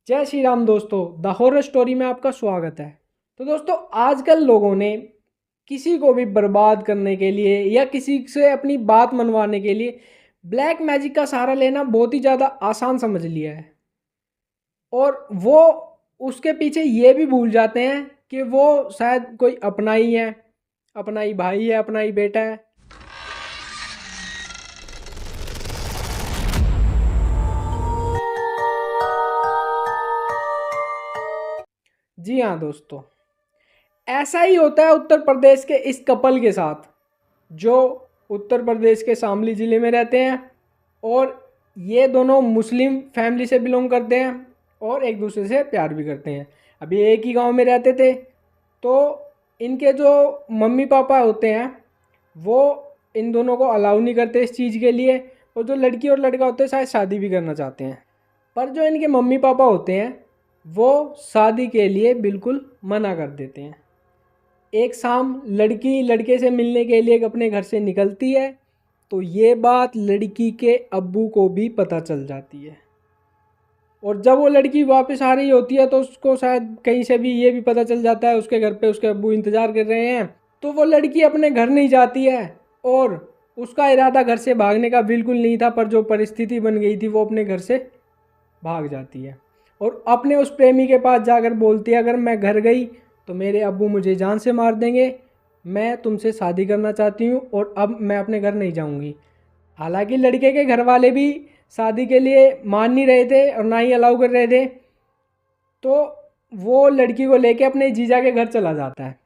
जय श्री राम दोस्तों, the horror story में आपका स्वागत है। तो दोस्तों, आजकल लोगों ने किसी को भी बर्बाद करने के लिए या किसी से अपनी बात मनवाने के लिए ब्लैक मैजिक का सहारा लेना बहुत ही ज़्यादा आसान समझ लिया है। और वो उसके पीछे ये भी भूल जाते हैं कि वो शायद कोई अपना ही है, अपना ही भाई है, अपना ही बेटा है। जी हाँ दोस्तों, ऐसा ही होता है उत्तर प्रदेश के इस कपल के साथ, जो उत्तर प्रदेश के शामली ज़िले में रहते हैं। और ये दोनों मुस्लिम फैमिली से बिलोंग करते हैं और एक दूसरे से प्यार भी करते हैं। अभी एक ही गांव में रहते थे, तो इनके जो मम्मी पापा होते हैं वो इन दोनों को अलाउ नहीं करते इस चीज़ के लिए। और जो लड़की और लड़का होते हैं शायद शादी भी करना चाहते हैं, पर जो इनके मम्मी पापा होते हैं वो शादी के लिए बिल्कुल मना कर देते हैं। एक शाम लड़की लड़के से मिलने के लिए अपने घर से निकलती है, तो ये बात लड़की के अब्बू को भी पता चल जाती है। और जब वो लड़की वापस आ रही होती है तो उसको शायद कहीं से भी ये भी पता चल जाता है उसके घर पे उसके अब्बू इंतज़ार कर रहे हैं। तो वो लड़की अपने घर नहीं जाती है और उसका इरादा घर से भागने का बिल्कुल नहीं था, पर जो परिस्थिति बन गई थी वो अपने घर से भाग जाती है और अपने उस प्रेमी के पास जाकर बोलती है, अगर मैं घर गई तो मेरे अब्बू मुझे जान से मार देंगे, मैं तुमसे शादी करना चाहती हूँ और अब मैं अपने घर नहीं जाऊँगी। हालांकि लड़के के घर वाले भी शादी के लिए मान नहीं रहे थे और ना ही अलाउ कर रहे थे। तो वो लड़की को लेके अपने जीजा के घर चला जाता है।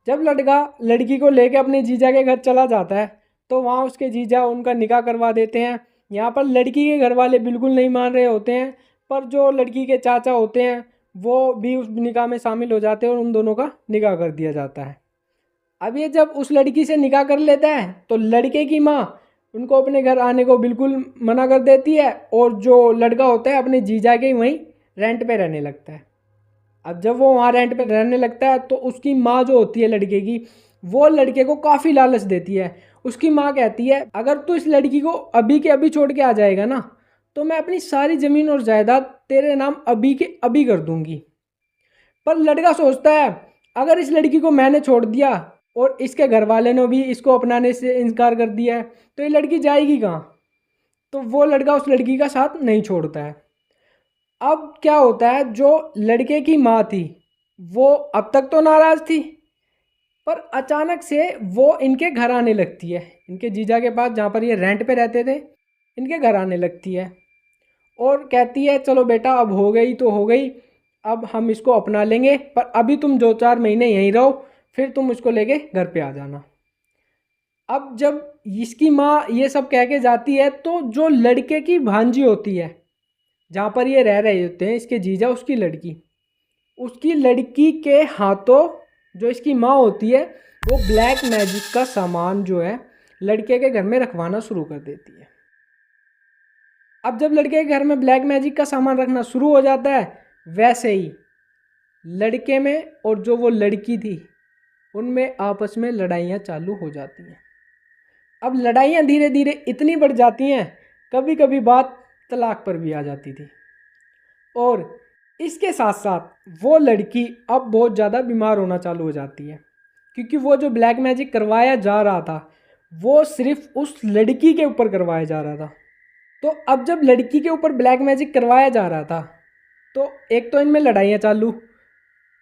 जब लड़का लड़की को लेके अपने जीजा के घर चला जाता है तो वहाँ उसके जीजा उनका निकाह करवा देते हैं। यहाँ पर लड़की के घर वाले बिल्कुल नहीं मान रहे होते हैं, पर जो लड़की के चाचा होते हैं वो भी उस निकाह में शामिल हो जाते हैं और उन दोनों का निकाह कर दिया जाता है। अब ये जब उस लड़की से निकाह कर लेता है तो लड़के की माँ उनको अपने घर आने को बिल्कुल मना कर देती है और जो लड़का होता है अपने जीजा के वहीं रेंट पे रहने लगता है। अब जब वो वहाँ रेंट पे रहने लगता है तो उसकी माँ जो होती है लड़के की, वो लड़के को काफ़ी लालच देती है। उसकी माँ कहती है, अगर तू इस लड़की को अभी के अभी छोड़ के आ जाएगा ना, तो मैं अपनी सारी ज़मीन और जायदाद तेरे नाम अभी के अभी कर दूंगी। पर लड़का सोचता है, अगर इस लड़की को मैंने छोड़ दिया और इसके घर वाले ने भी इसको अपनाने से इनकार कर दिया है, तो ये लड़की जाएगी कहाँ। तो वो लड़का उस लड़की का साथ नहीं छोड़ता है। अब क्या होता है, जो लड़के की माँ थी वो अब तक तो नाराज़ थी, पर अचानक से वो इनके घर आने लगती है, इनके जीजा के पास जहाँ पर ये रेंट पे रहते थे, इनके घर आने लगती है और कहती है, चलो बेटा अब हो गई तो हो गई, अब हम इसको अपना लेंगे, पर अभी तुम 2-4 महीने यहीं रहो, फिर तुम इसको लेके घर पे आ जाना। अब जब इसकी माँ ये सब कह के जाती है तो जो लड़के की भांजी होती है जहाँ पर ये रह रहे होते हैं इसके जीजा, उसकी लड़की के हाथों जो इसकी माँ होती है वो ब्लैक मैजिक का सामान जो है लड़के के घर में रखवाना शुरू कर देती है। अब जब लड़के के घर में ब्लैक मैजिक का सामान रखना शुरू हो जाता है, वैसे ही लड़के में और जो वो लड़की थी उनमें आपस में लड़ाइयाँ चालू हो जाती हैं। अब लड़ाइयाँ धीरे धीरे इतनी बढ़ जाती हैं, कभी कभी बात तलाक पर भी आ जाती थी। और इसके साथ साथ वो लड़की अब बहुत ज़्यादा बीमार होना चालू हो जाती है, क्योंकि वो जो ब्लैक मैजिक करवाया जा रहा था वो सिर्फ उस लड़की के ऊपर करवाया जा रहा था। तो अब जब लड़की के ऊपर ब्लैक मैजिक करवाया जा रहा था तो एक तो इनमें लड़ाइयाँ चालू,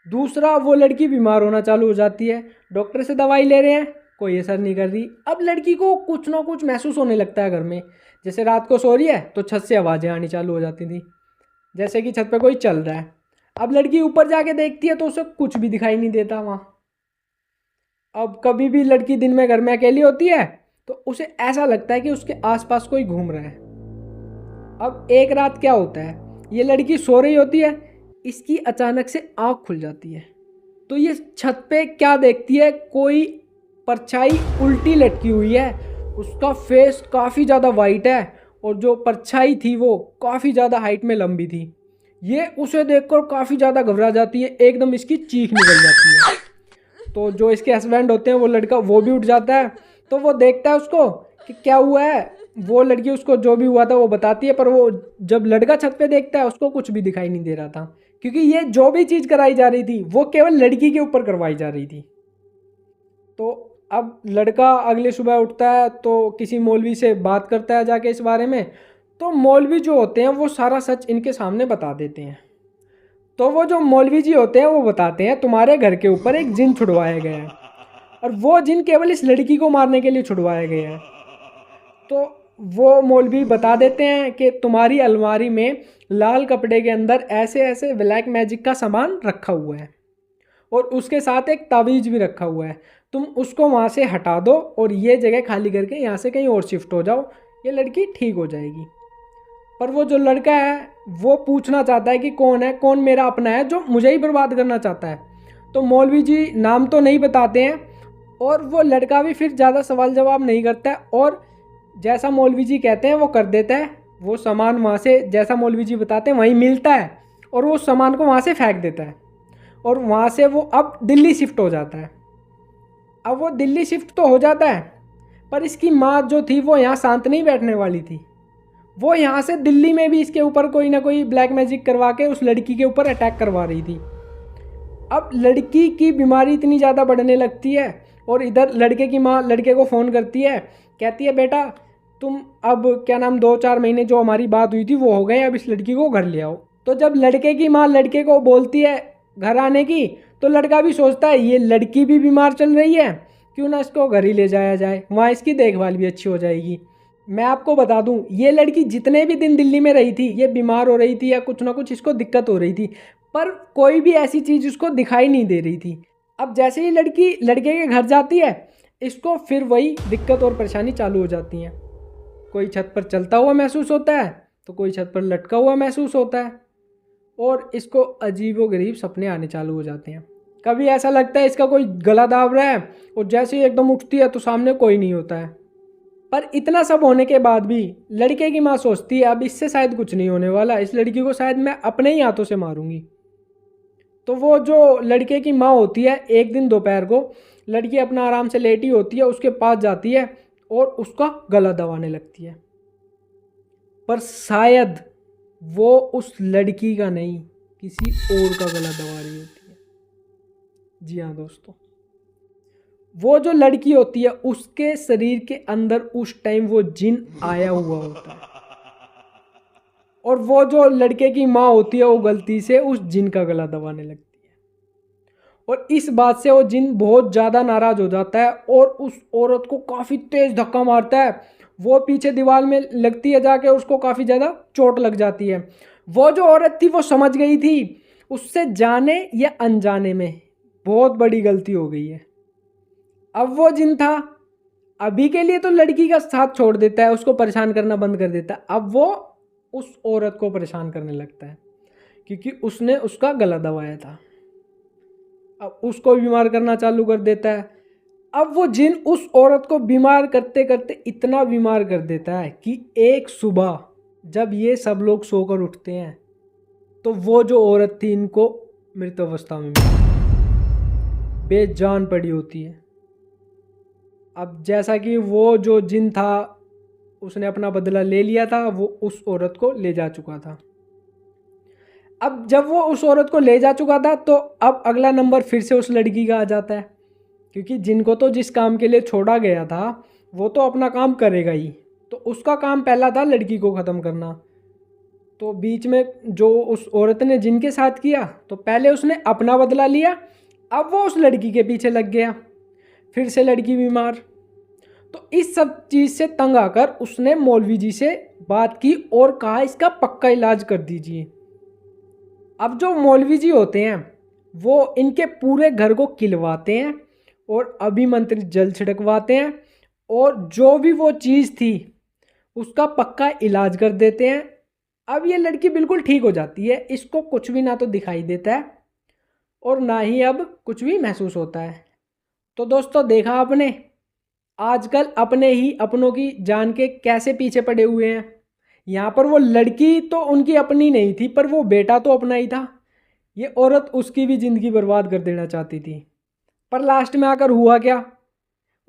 दूसरा वो लड़की बीमार होना चालू हो जाती है। डॉक्टर से दवाई ले रहे हैं, कोई असर नहीं कर रही। अब लड़की को कुछ ना कुछ महसूस होने लगता है घर में, जैसे रात को सो रही है तो छत से आवाज़ें आनी चालू हो जाती थी, जैसे कि छत पे कोई चल रहा है। अब लड़की ऊपर जाके देखती है तो उसे कुछ भी दिखाई नहीं देता वहाँ। अब कभी भी लड़की दिन में घर में अकेली होती है तो उसे ऐसा लगता है कि उसके आसपास कोई घूम रहा है। अब एक रात क्या होता है, ये लड़की सो रही होती है, इसकी अचानक से आँख खुल जाती है। तो ये छत पे क्या देखती है, कोई परछाई उल्टी लटकी हुई है, उसका फेस काफ़ी ज़्यादा वाइट है और जो परछाई थी वो काफ़ी ज़्यादा हाइट में लंबी थी। ये उसे देखकर काफ़ी ज़्यादा घबरा जाती है, एकदम इसकी चीख निकल जाती है। तो जो इसके हस्बैंड होते हैं वो लड़का वो भी उठ जाता है, तो वो देखता है उसको कि क्या हुआ है। वो लड़की उसको जो भी हुआ था वो बताती है, पर वो जब लड़का छत पे देखता है उसको कुछ भी दिखाई नहीं दे रहा था, क्योंकि ये जो भी चीज़ कराई जा रही थी वो केवल लड़की के ऊपर करवाई जा रही थी। तो अब लड़का अगले सुबह उठता है तो किसी मौलवी से बात करता है जाके इस बारे में। तो मौलवी जो होते हैं वो सारा सच इनके सामने बता देते हैं। तो वो जो मौलवी जी होते हैं वो बताते हैं तुम्हारे घर के ऊपर एक जिन छुड़वाया गया है, और वो जिन केवल इस लड़की को मारने के लिए छुड़वाया गया है। तो वो मौलवी बता देते हैं कि तुम्हारी अलमारी में लाल कपड़े के अंदर ऐसे ऐसे ब्लैक मैजिक का सामान रखा हुआ है, और उसके साथ एक तावीज़ भी रखा हुआ है। तुम उसको वहाँ से हटा दो और ये जगह खाली करके यहाँ से कहीं और शिफ्ट हो जाओ, ये लड़की ठीक हो जाएगी। पर वो जो लड़का है वो पूछना चाहता है कि कौन है, कौन मेरा अपना है जो मुझे ही बर्बाद करना चाहता है। तो मौलवी जी नाम तो नहीं बताते हैं, और वो लड़का भी फिर ज़्यादा सवाल जवाब नहीं करता है, और जैसा मौलवी जी कहते हैं वो कर देता है। वो सामान वहाँ से जैसा मौलवी जी बताते हैं वहीं मिलता है, और वो सामान को वहाँ से फेंक देता है, और वहाँ से वो अब दिल्ली शिफ्ट हो जाता है। अब वो दिल्ली शिफ्ट तो हो जाता है, पर इसकी माँ जो थी वो यहाँ शांत नहीं बैठने वाली थी। वो यहाँ से दिल्ली में भी इसके ऊपर कोई ना कोई ब्लैक मैजिक करवा के उस लड़की के ऊपर अटैक करवा रही थी। अब लड़की की बीमारी इतनी ज़्यादा बढ़ने लगती है, और इधर लड़के की माँ लड़के को फ़ोन करती है, कहती है बेटा तुम अब क्या नाम 2-4 महीने जो हमारी बात हुई थी वो हो गए, अब इस लड़की को घर ले आओ। तो जब लड़के की माँ लड़के को बोलती है घर आने की, तो लड़का भी सोचता है ये लड़की भी बीमार चल रही है, क्यों ना इसको घर ही ले जाया जाए, वहाँ इसकी देखभाल भी अच्छी हो जाएगी। मैं आपको बता दूं ये लड़की जितने भी दिन दिल्ली में रही थी ये बीमार हो रही थी या कुछ ना कुछ इसको दिक्कत हो रही थी, पर कोई भी ऐसी चीज़ उसको दिखाई नहीं दे रही थी। अब जैसे ही लड़की लड़के के घर जाती है इसको फिर वही दिक्कत और परेशानी चालू हो जाती हैं। कोई छत पर चलता हुआ महसूस होता है तो कोई छत पर लटका हुआ महसूस होता है, और इसको अजीबोगरीब सपने आने चालू हो जाते हैं। कभी ऐसा लगता है इसका कोई गला दाब रहा है, और जैसे ही एकदम उठती है तो सामने कोई नहीं होता है। पर इतना सब होने के बाद भी लड़के की माँ सोचती है अब इससे शायद कुछ नहीं होने वाला, इस लड़की को शायद मैं अपने ही हाथों से मारूंगी। तो वो जो लड़के की माँ होती है एक दिन दोपहर को लड़की अपना आराम से लेटी होती है उसके पास जाती है और उसका गला दबाने लगती है, पर शायद वो उस लड़की का नहीं किसी और का गला दबा रही होती है। जी हाँ दोस्तों, वो जो लड़की होती है उसके शरीर के अंदर उस टाइम वो जिन आया हुआ होता है, और वो जो लड़के की माँ होती है वो गलती से उस जिन का गला दबाने लगती है, और इस बात से वो जिन बहुत ज़्यादा नाराज़ हो जाता है और उस औरत को काफ़ी तेज़ धक्का मारता है। वो पीछे दीवार में लगती है जाके, उसको काफ़ी ज़्यादा चोट लग जाती है। वो जो औरत थी वो समझ गई थी उससे जाने या अनजाने में बहुत बड़ी गलती हो गई है। अब वो जिन था अभी के लिए तो लड़की का साथ छोड़ देता है, उसको परेशान करना बंद कर देता है। अब वो उस औरत को परेशान करने लगता है क्योंकि उसने उसका गला दबाया था। अब उसको बीमार करना चालू कर देता है। अब वो जिन उस औरत को बीमार करते करते इतना बीमार कर देता है कि एक सुबह जब ये सब लोग सोकर उठते हैं तो वो जो औरत थी इनको मृत अवस्था में बेजान पड़ी होती है। अब जैसा कि वो जो जिन था उसने अपना बदला ले लिया था, वो उस औरत को ले जा चुका था। अब जब वो उस औरत को ले जा चुका था तो अब अगला नंबर फिर से उस लड़की का आ जाता है, क्योंकि जिनको तो जिस काम के लिए छोड़ा गया था वो तो अपना काम करेगा ही, तो उसका काम पहला था लड़की को ख़त्म करना। तो बीच में जो उस औरत ने जिनके साथ किया तो पहले उसने अपना बदला लिया, अब वो उस लड़की के पीछे लग गया, फिर से लड़की बीमार। तो इस सब चीज़ से तंग आकर उसने मौलवी जी से बात की और कहा इसका पक्का इलाज कर दीजिए। अब जो मौलवी जी होते हैं वो इनके पूरे घर को किलवाते हैं और अभिमंत्रित जल छिड़कवाते हैं, और जो भी वो चीज़ थी उसका पक्का इलाज कर देते हैं। अब ये लड़की बिल्कुल ठीक हो जाती है, इसको कुछ भी ना तो दिखाई देता है और ना ही अब कुछ भी महसूस होता है। तो दोस्तों देखा आपने, आजकल अपने ही अपनों की जान के कैसे पीछे पड़े हुए हैं। यहाँ पर वो लड़की तो उनकी अपनी नहीं थी, पर वो बेटा तो अपना ही था। ये औरत उसकी भी ज़िंदगी बर्बाद कर देना चाहती थी, पर लास्ट में आकर हुआ क्या,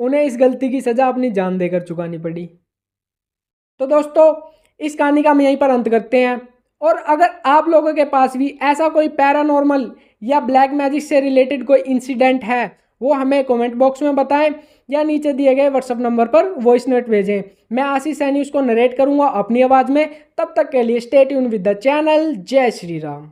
उन्हें इस गलती की सज़ा अपनी जान देकर चुकानी पड़ी। तो दोस्तों इस कहानी का हम यहीं पर अंत करते हैं। और अगर आप लोगों के पास भी ऐसा कोई पैरानॉर्मल या ब्लैक मैजिक से रिलेटेड कोई इंसिडेंट है, वो हमें कमेंट बॉक्स में बताएं या नीचे दिए गए व्हाट्सएप नंबर पर वॉइस नोट भेजें। मैं आशीष सैनी उसको नरेट करूंगा अपनी आवाज़ में। तब तक के लिए stay tune with the channel. जय श्री राम।